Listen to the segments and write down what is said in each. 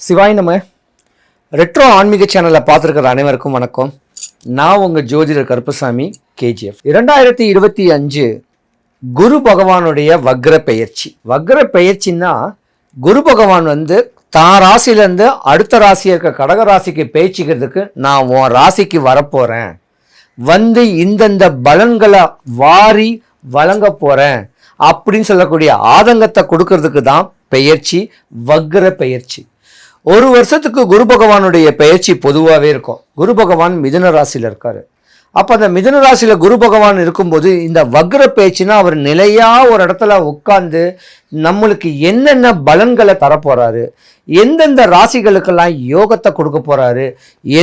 சிவாய் நம்ம ரெட்ரோ ஆன்மீக சேனலை பார்த்துருக்கிற அனைவருக்கும் வணக்கம். நான் உங்கள் ஜோதிடர் கருப்பசாமி கேஜிஎஃப். 2025 குரு பகவானுடைய வக்ர பெயர்ச்சின்னா குரு பகவான் தான் ராசியிலேருந்து அடுத்த ராசியை இருக்க கடக ராசிக்கு பேச்சுக்கிறதுக்கு நான் உன் ராசிக்கு வரப்போகிறேன், இந்தந்த பலன்களை வாரி வழங்க போகிறேன் அப்படின்னு சொல்லக்கூடிய ஆதங்கத்தை கொடுக்கறதுக்கு தான் பெயர்ச்சி, வக்ர பெயர்ச்சி. ஒரு வருஷத்துக்கு குரு பகவானுடைய பெயர்ச்சி பொதுவாகவே இருக்கும். குரு பகவான் மிதுன ராசியில் இருக்காரு. அப்போ அந்த மிதுன ராசியில் குரு பகவான் இருக்கும்போது இந்த வக்ர பெயர்ச்சினா அவர் நிலையாக ஒரு இடத்துல உட்கார்ந்து நம்மளுக்கு என்னென்ன பலன்களை தரப்போறாரு, எந்தெந்த ராசிகளுக்கெல்லாம் யோகத்தை கொடுக்க போறாரு,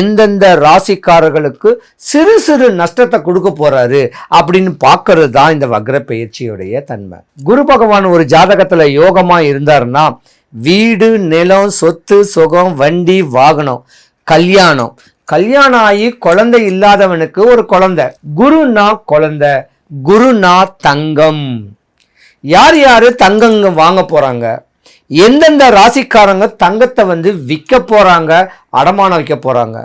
எந்தெந்த ராசிக்காரர்களுக்கு சிறு சிறு நஷ்டத்தை கொடுக்க போறாரு அப்படின்னு பார்க்கறது தான் இந்த வக்ர பெயர்ச்சியுடைய தன்மை. குரு பகவான் ஒரு ஜாதகத்தில் யோகமாக இருந்தாருன்னா வீடு, நிலம், சொத்து, சுகம், வண்டி, வாகனம், கல்யாணம் ஆகி குழந்தை இல்லாதவனுக்கு ஒரு குழந்தை. குருனா குழந்தை, குருனா தங்கம். யார் தங்கங்க வாங்க போறாங்க, எந்தெந்த ராசிக்காரங்க தங்கத்தை விற்க போறாங்க, அடமானம் வைக்க போறாங்க,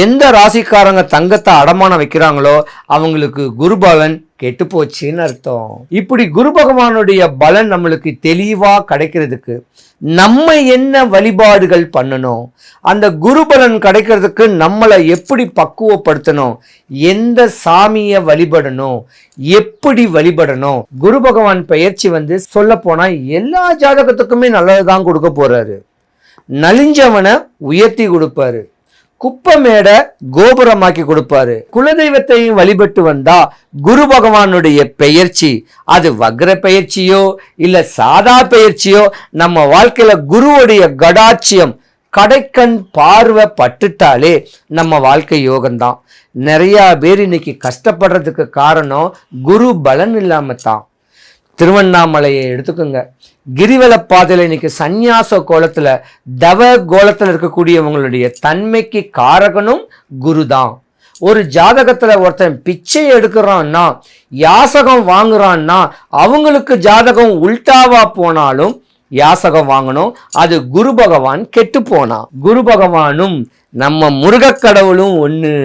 எந்த ராசிக்காரங்க தங்கத்தை அடமானம் வைக்கிறாங்களோ அவங்களுக்கு குரு பலன் கெட்டு போச்சுன்னு அர்த்தம். இப்படி குரு பகவானுடைய பலன் நம்மளுக்கு தெளிவா கிடைக்கிறதுக்கு நம்ம என்ன வழிபாடுகள் பண்ணணும், அந்த குரு பலன் கிடைக்கிறதுக்கு நம்மளை எப்படி பக்குவப்படுத்தணும், எந்த சாமியை வழிபடணும், எப்படி வழிபடணும். குரு பகவான் பெயர்ச்சி சொல்ல போனா எல்லா ஜாதகத்துக்குமே நல்லதுதான் கொடுக்க போறாரு. நலிஞ்சவனை உயர்த்தி கொடுப்பாரு, குப்பமேட கோபுரமாக்கி கொடுப்பாரு. குலதெய்வத்தையும் வழிபட்டு வந்தா குரு பகவானுடைய பெயர்ச்சி, அது வக்ர பெயர்ச்சியோ இல்ல சாதா பெயர்ச்சியோ, நம்ம வாழ்க்கையில குருவுடைய கடாட்சியம் கடைக்கண் பார்வை பட்டுட்டாலே நம்ம வாழ்க்கை யோகம்தான். நிறைய பேர் இன்னைக்கு கஷ்டப்படுறதுக்கு காரணம் குரு பலன் இல்லாம தான். திருவண்ணாமலையை எடுத்துக்கோங்க. கிரிவல பாதையில் இன்னைக்கு சந்நியாச கோலத்துல தவ கோலத்துல இருக்கக்கூடியவங்களுடைய தன்மைக்கு காரகனும் குரு தான். ஒரு ஜாதகத்துல ஒருத்தன் பிச்சை எடுக்கிறான்னா, யாசகம் வாங்குறான்னா, அவங்களுக்கு ஜாதகம் உல்டாவா போனாலும் யாசகம் வாங்கணும். அது குரு பகவான் கெட்டு போனா. குரு பகவானும் நம்ம முருகக் கடவுளும் ஒண்ணு.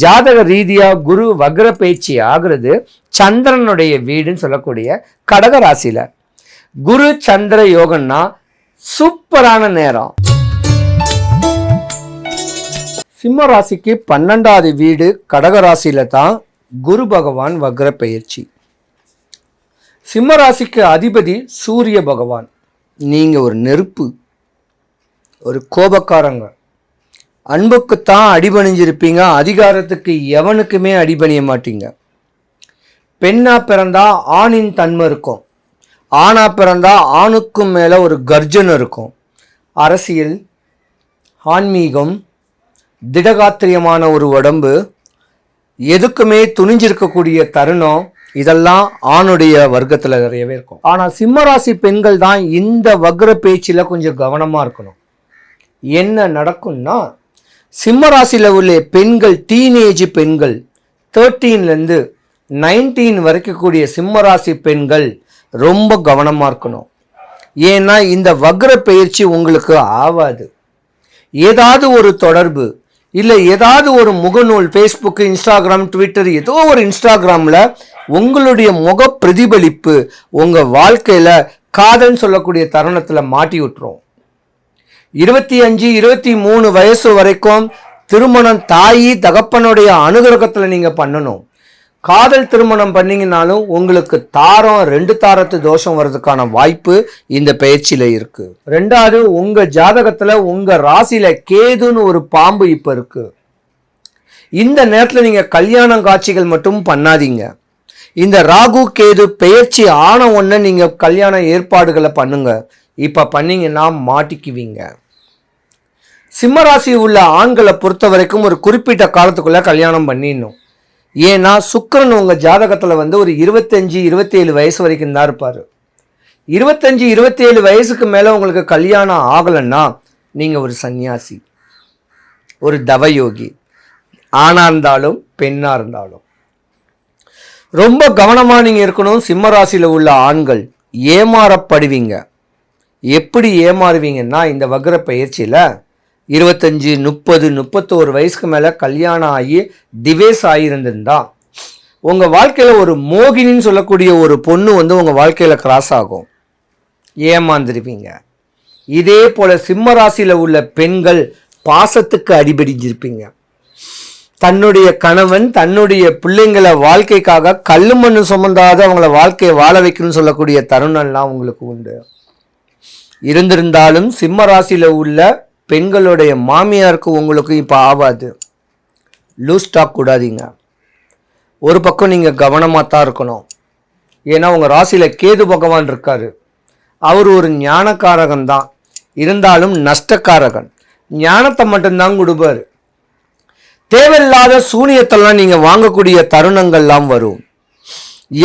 ஜாதக ரீதியா குரு வக்ர பேச்சு ஆகிறது சந்திரனுடைய வீடுன்னு சொல்லக்கூடிய கடக ராசியில. குரு சந்திர யோகம்னா சூப்பரான நேரம். சிம்ம ராசிக்கு 12வது வீடு கடக ராசியில தான் குரு பகவான் வக்ர பெயர்ச்சி. சிம்ம ராசிக்கு அதிபதி சூரிய பகவான். நீங்க ஒரு நெருப்பு, ஒரு கோபக்காரங்க, அன்புக்குத்தான் அடிபணிஞ்சிருப்பீங்க, அதிகாரத்துக்கு எவனுக்குமே அடிபணிய மாட்டீங்க. பெண்ணா பிறந்தா ஆணின் தன்மை இருக்கும், ஆணா பிறந்தா ஆணுக்கும் மேல ஒரு கர்ஜனை இருக்கும். அரசியல், ஆன்மீகம், திடகாத்திரியமான ஒரு உடம்பு, எதுக்குமே துணிஞ்சிருக்கக்கூடிய தருணம், இதெல்லாம் ஆணுடைய வர்க்கத்துல நிறையவே இருக்கும். ஆனா சிம்மராசி பெண்கள் தான் இந்த வக்ர பேச்சில கொஞ்சம் கவனமா இருக்கணும். என்ன நடக்கும்னா, சிம்மராசியில் உள்ள பெண்கள், டீனேஜ் பெண்கள் 13லேருந்து 19 வரைக்கும் கூடிய சிம்மராசி பெண்கள் ரொம்ப கவனமாக இருக்கணும். ஏன்னா இந்த வக்ர பெயர்ச்சி உங்களுக்கு ஆகாது. ஏதாவது ஒரு தொடர்பு இல்லை ஏதாவது ஒரு முகநூல், ஃபேஸ்புக், இன்ஸ்டாகிராம், ட்விட்டர், ஏதோ ஒரு இன்ஸ்டாகிராமில் உங்களுடைய முக பிரதிபலிப்பு உங்கள் வாழ்க்கையில் காதல்னு சொல்லக்கூடிய தருணத்தில் மாட்டி விட்டுரும். 25, 23 வயசு வரைக்கும் திருமணம் தாயி தகப்பனுடைய அனுகிரகத்தில் நீங்கள் பண்ணணும். காதல் திருமணம் பண்ணீங்கன்னாலும் உங்களுக்கு தாரம் 2 தாரத்து தோஷம் வர்றதுக்கான வாய்ப்பு இந்த பயிற்சியில இருக்கு. 2வது, உங்க ஜாதகத்துல உங்க ராசியில கேதுன்னு ஒரு பாம்பு இப்ப இருக்கு. இந்த நேரத்துல நீங்க கல்யாண காட்சிகள் மட்டும் பண்ணாதீங்க. இந்த ராகு கேது பெயர்ச்சி ஆன உடனே நீங்க கல்யாண ஏற்பாடுகளை பண்ணுங்க. இப்ப பண்ணீங்கன்னா மாட்டிக்குவீங்க. சிம்மராசி உள்ள ஆண்களை பொறுத்த வரைக்கும் ஒரு குறிப்பிட்ட காலத்துக்குள்ள கல்யாணம் பண்ணிடணும். ஏன்னா சுக்கிரன் உங்க ஜாதகத்துல ஒரு 25, 27 வயசு வரைக்கும் தான் இருப்பாரு. 25, 27 வயசுக்கு மேல உங்களுக்கு கல்யாணம் ஆகலைன்னா நீங்க ஒரு சன்னியாசி, ஒரு தவயோகி, ஆணா இருந்தாலும் பெண்ணா இருந்தாலும். ரொம்ப கவனமா நீங்க இருக்கணும். சிம்மராசியில உள்ள ஆண்கள் ஏமாறப்படுவீங்க. எப்படி ஏமாறுவீங்கன்னா, இந்த வக்ர பயிற்சியில் 25, 30, 31 வயசுக்கு மேலே கல்யாணம் ஆகி டிவேஸ் ஆகியிருந்திருந்தா உங்கள் வாழ்க்கையில் ஒரு மோகினின்னு சொல்லக்கூடிய ஒரு பொண்ணு உங்கள் வாழ்க்கையில் கிராஸ் ஆகும், ஏமாந்துருவீங்க. இதே போல் சிம்ம ராசியில் உள்ள பெண்கள் பாசத்துக்கு அடிபடிஞ்சிருப்பீங்க. தன்னுடைய கணவன் தன்னுடைய பிள்ளைங்களை வாழ்க்கைக்காக கல்லு மண்ணு சுமந்தாத அவங்கள வாழ்க்கையை வாழ வைக்கணும்னு சொல்லக்கூடிய தருணம்லாம் உங்களுக்கு உண்டு. இருந்திருந்தாலும் சிம்ம ராசியில் உள்ள பெண்களுடைய மாமியாருக்கு உங்களுக்கு இப்போ ஆகாது. லூஸ் ஸ்டாக் கூடாதீங்க. ஒரு பக்கம் நீங்கள் கவனமாக தான் இருக்கணும். ஏன்னா உங்கள் ராசியில் கேது பகவான் இருக்கார். அவர் ஒரு ஞானக்காரகன் தான், இருந்தாலும் நஷ்டக்காரகன். ஞானத்தை மட்டும்தான் கொடுப்பார். தேவையில்லாத சூனியத்தெல்லாம் நீங்கள் வாங்கக்கூடிய தருணங்கள்லாம் வரும்.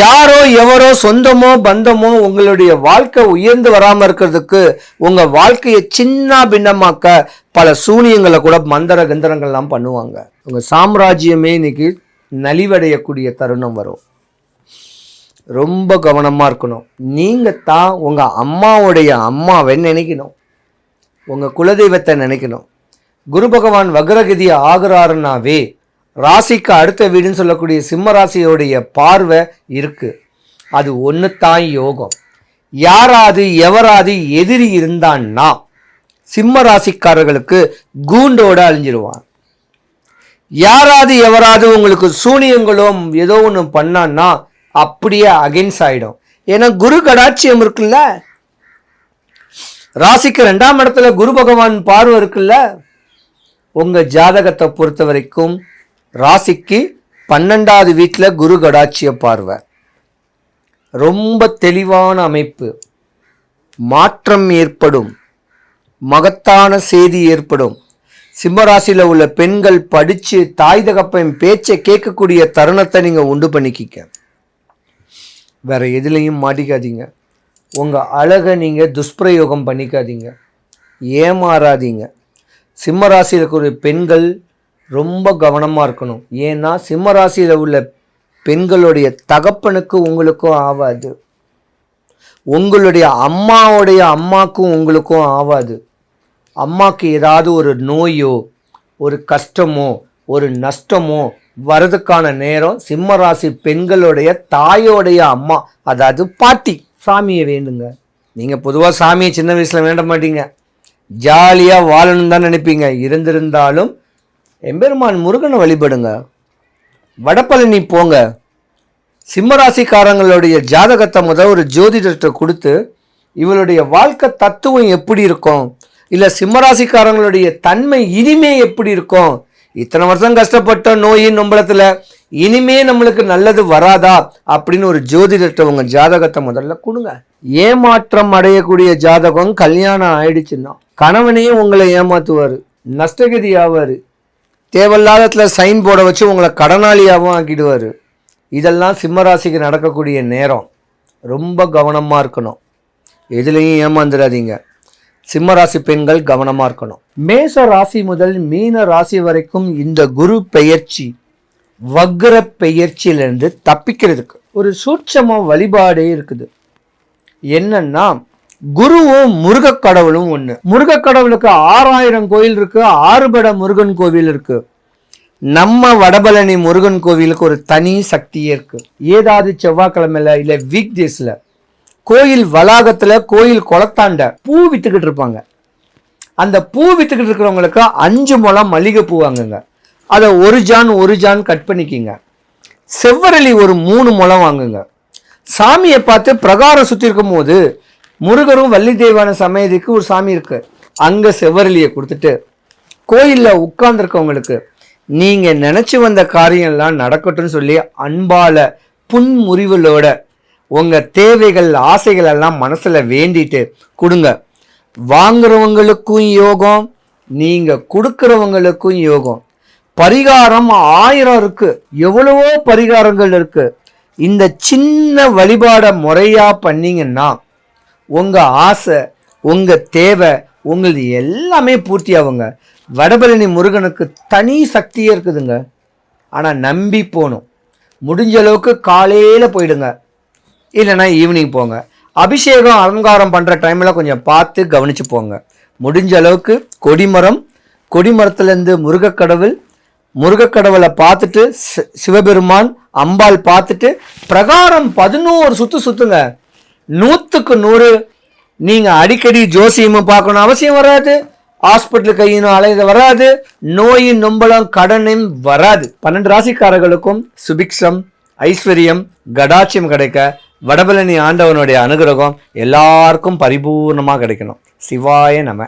யாரோ எவரோ சொந்தமோ பந்தமோ உங்களுடைய வாழ்க்கை உயர்ந்து வராமல் இருக்கிறதுக்கு உங்கள் வாழ்க்கையை சின்ன பின்னமாக்க பல சூனியங்களை கூட மந்திர கந்திரங்கள்லாம் பண்ணுவாங்க. உங்கள் சாம்ராஜ்யமே இன்னைக்கு நலிவடையக்கூடிய தருணம் வரும். ரொம்ப கவனமாக இருக்கணும். நீங்கள் தான் உங்கள் அம்மாவுடைய அம்மாவை நினைக்கணும், உங்கள் குலதெய்வத்தை நினைக்கணும். குரு பகவான் வக்ரகதி ஆகிறாருன்னாவே ராசிக்கு அடுத்த வீடுன்னு சொல்லக்கூடிய சிம்ம ராசியோடைய பார்வை இருக்கு. அது ஒன்று தான் யோகம். யாராவது எவராது எதிரி இருந்தான்னா சிம்ம ராசிக்காரர்களுக்கு கூண்டோடு அழிஞ்சிருவான். யாராவது எவராது உங்களுக்கு சூனியங்களோ ஏதோ ஒன்று பண்ணான்னா அப்படியே அகென்ஸ்ட் ஆகிடும். ஏன்னா குரு கடாட்சியம் இருக்குல்ல, ராசிக்கு 2ஆம் இடத்துல குரு பகவான் பார்வை இருக்குல்ல. உங்க ஜாதகத்தை பொறுத்த வரைக்கும் ராசிக்கு 12வது வீட்டில் குரு கடாட்சிய பார்வை. ரொம்ப தெளிவான அமைப்பு. மாற்றம் ஏற்படும், மகத்தான செய்தி ஏற்படும். சிம்மராசியில் உள்ள பெண்கள் படித்து தாய் தகப்பன் பேச்சை கேட்கக்கூடிய தருணத்தை நீங்கள் உண்டு பண்ணிக்கிங்க. வேற எதுலையும் மாட்டிக்காதீங்க. உங்கள் அழகை நீங்கள் துஷ்பிரயோகம் பண்ணிக்காதீங்க, ஏமாறாதீங்க. சிம்மராசியில் இருக்கிற பெண்கள் ரொம்ப கவனமாக இருக்கணும். ஏன்னா சிம்மராசியில் உள்ள பெண்களுடைய தகப்பனுக்கு உங்களுக்கும் ஆகாது, உங்களுடைய அம்மாவுடைய அம்மாக்கும் உங்களுக்கும் ஆகாது. அம்மாவுக்கு ஏதாவது ஒரு நோயோ ஒரு கஷ்டமோ ஒரு நஷ்டமோ வரதுக்கான நேரம் சிம்மராசி பெண்களுடைய தாயோடைய அம்மா, அதாவது பாட்டி, சாமியை வேண்டுங்க. நீங்கள் பொதுவாக சாமியை சின்ன வயசில் வேண்ட மாட்டீங்க, ஜாலியாக வாழணும் தான் நினைப்பீங்க. இருந்திருந்தாலும் எம்பெருமான் முருகனை வழிபடுங்க, வடபழனி போங்க. சிம்மராசிக்காரங்களுடைய ஜாதகத்தை ஒரு ஜோதிடத்தை கொடுத்து இவளுடைய வாழ்க்கை தத்துவம் எப்படி இருக்கும், இல்லை சிம்மராசிக்காரங்களுடைய தன்மை இனிமே எப்படி இருக்கும், இத்தனை வருஷம் கஷ்டப்பட்ட நோயின் நொம்பளத்தில் இனிமே நம்மளுக்கு நல்லது வராதா அப்படின்னு ஒரு ஜோதிடத்தை உங்கள் ஜாதகத்தை முதல்ல கொடுங்க. ஏமாற்றம் அடையக்கூடிய ஜாதகம் கல்யாணம் ஆயிடுச்சுன்னா கணவனையே உங்களை ஏமாத்துவார், நஷ்டகதி ஆவார், தேவையில்லாதத்துல சைன் போர்டை வச்சு உங்களை கடனாளியாகவும் ஆக்கிடுவார். இதெல்லாம் சிம்மராசிக்கு நடக்கக்கூடிய நேரம். ரொம்ப கவனமாக இருக்கணும், எதுலேயும் ஏமாந்துடாதீங்க. சிம்மராசி பெண்கள் கவனமாக இருக்கணும். மேச ராசி முதல் மீன ராசி வரைக்கும் இந்த குரு பெயர்ச்சி வக்ர பெயர்ச்சியிலிருந்து தப்பிக்கிறதுக்கு ஒரு சூட்சம வழிபாடே இருக்குது. என்னன்னா குருவும் முருகக் கடவுளும் ஒன்று. முருகக் கடவுளுக்கு 6000 கோயில் இருக்கு, 6 பட முருகன் கோவில் இருக்கு. நம்ம வடபழனி முருகன் கோவிலுக்கு ஒரு தனி சக்தியே இருக்கு. ஏதாவது செவ்வாய்க்கிழமையில இல்லை வீக் டேஸ்ல கோயில் வளாகத்துல கோயில் குளத்தாண்ட பூ வித்துக்கிட்டு இருப்பாங்க. அந்த பூ வித்துக்கிட்டு இருக்கிறவங்களுக்கு 5 முழம் மல்லிகை பூ வாங்குங்க. அதை ஒரு ஜான் கட் பண்ணிக்கிங்க. செவ்வரளி ஒரு 3 முழம் வாங்குங்க. சாமியை பார்த்து பிரகாரம் சுற்றி இருக்கும் போது முருகரும் வள்ளி தெய்வான சமயத்துக்கு ஒரு சாமி இருக்கு, அங்கே செவ்வரளியை கொடுத்துட்டு கோயிலில் உட்கார்ந்துருக்கவங்களுக்கு நீங்கள் நினச்சி வந்த காரியம்லாம் நடக்கட்டும்னு சொல்லி அன்பால புன்முறிவுகளோட உங்கள் தேவைகள் ஆசைகள் எல்லாம் மனசில் வேண்டிட்டு கொடுங்க. வாங்குறவங்களுக்கும் யோகம், நீங்கள் கொடுக்குறவங்களுக்கும் யோகம். பரிகாரம் 1000 இருக்கு, எவ்வளவோ பரிகாரங்கள் இருக்கு. இந்த சின்ன வழிபாடை முறையாக பண்ணீங்கன்னா உங்கள் ஆசை உங்கள் தேவை உங்களுக்கு எல்லாமே பூர்த்தி ஆகுங்க. வடபழனி முருகனுக்கு தனி சக்தியே இருக்குதுங்க. ஆனால் நம்பி போகணும். முடிஞ்ச அளவுக்கு காலையில் போயிடுங்க, இல்லைன்னா ஈவினிங் போங்க. அபிஷேகம் அலங்காரம் பண்ணுற டைமில் கொஞ்சம் பார்த்து கவனிச்சு போங்க. முடிஞ்ச அளவுக்கு கொடிமரத்துலேருந்து முருகக்கடவுளை பார்த்துட்டு சிவபெருமான் அம்பாள் பார்த்துட்டு பிரகாரம் 11 சுத்துங்க. 100க்கு 100 நீங்கள் அடிக்கடி ஜோசியமும் பார்க்கணும் அவசியம் வராது, ஹாஸ்பிட்டல் கையினும் அலைய வராது, நோயின் நொம்பலம் கடனும் வராது. 12 ராசிக்காரர்களுக்கும் சுபிக்ஷம் ஐஸ்வர்யம் கடாட்சியம் கிடைக்க வடபழனி ஆண்டவனுடைய அனுகிரகம் எல்லாருக்கும் பரிபூர்ணமாக கிடைக்கணும். சிவாய நம.